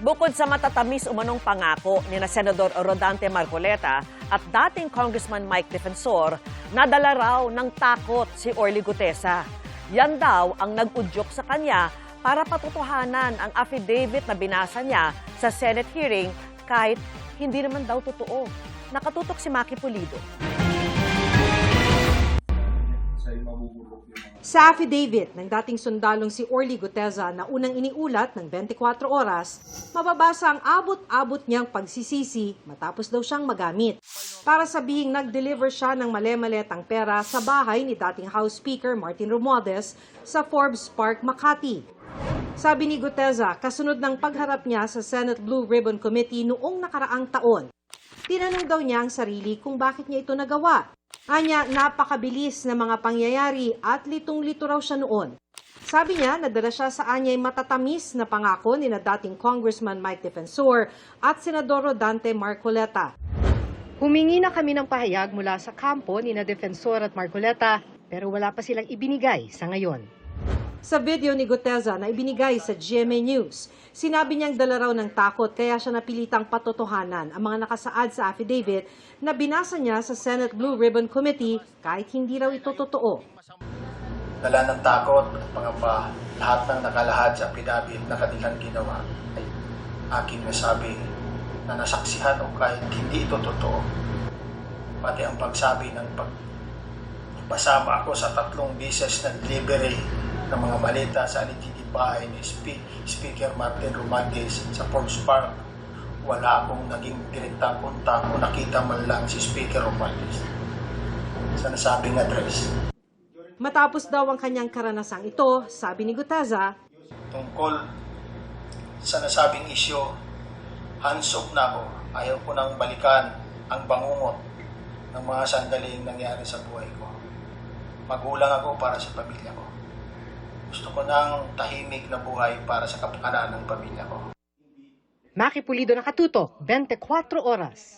Bukod sa matatamis umanong pangako ni na Senador Rodante Marcoleta at dating Congressman Mike Defensor, nadala raw ng takot si Orly Gutesa. Yan daw ang nag-udyok sa kanya para patutuhanan ang affidavit na binasa niya sa Senate hearing kahit hindi naman daw totoo. Nakatutok si Maki Pulido. Sa affidavit ng dating sundalong si Orly Gutesa na unang iniulat ng 24 oras, mababasa ang abot-abot niyang pagsisisi matapos daw siyang magamit. Para sabihing nag-deliver siya ng male-maletang pera sa bahay ni dating House Speaker Martin Romualdez sa Forbes Park, Makati. Sabi ni Gutesa, kasunod ng pagharap niya sa Senate Blue Ribbon Committee noong nakaraang taon. Tinanong daw niya ang sarili kung bakit niya ito nagawa. Anya, napakabilis na mga pangyayari at litong-lito raw siya noon. Sabi niya, nadala siya sa anyay matatamis na pangako ni na dating Congressman Mike Defensor at Senador Rodante Marcoleta. Humingi na kami ng pahayag mula sa kampo ni na Defensor at Marcoleta pero wala pa silang ibinigay sa ngayon. Sa video ni Gutesa na ibinigay sa GMA News, sinabi niyang dala raw ng takot kaya siya napilitang patotohanan ang mga nakasaad sa affidavit na binasa niya sa Senate Blue Ribbon Committee kahit hindi raw ito totoo. Dala ng takot at pangamba, lahat ng nakalahad sa affidavit na kanilang ginawa ay aking nasabi na nasaksihan o kahit hindi ito totoo. Pati ang pagsabi ng pagpasama ako sa 3 beses na delivery ng mga balita sa alleged bahay ni Speaker Martin Romualdez sa Forbes Park. Wala akong naging direktang kontak o nakita man lang si Speaker Romualdez sa nasabing address. Matapos daw ang kanyang karanasang ito, sabi ni Gutesa, tungkol sa nasabing isyo, hands off na ako. Ayaw ko nang balikan ang bangungot ng mga sandaling nangyari sa buhay ko. Magulang ako para sa pamilya ko. Gusto ko ng tahimik na buhay para sa kapakanan ng pamilya ko. Maki Pulido, nakatutok, 24 oras.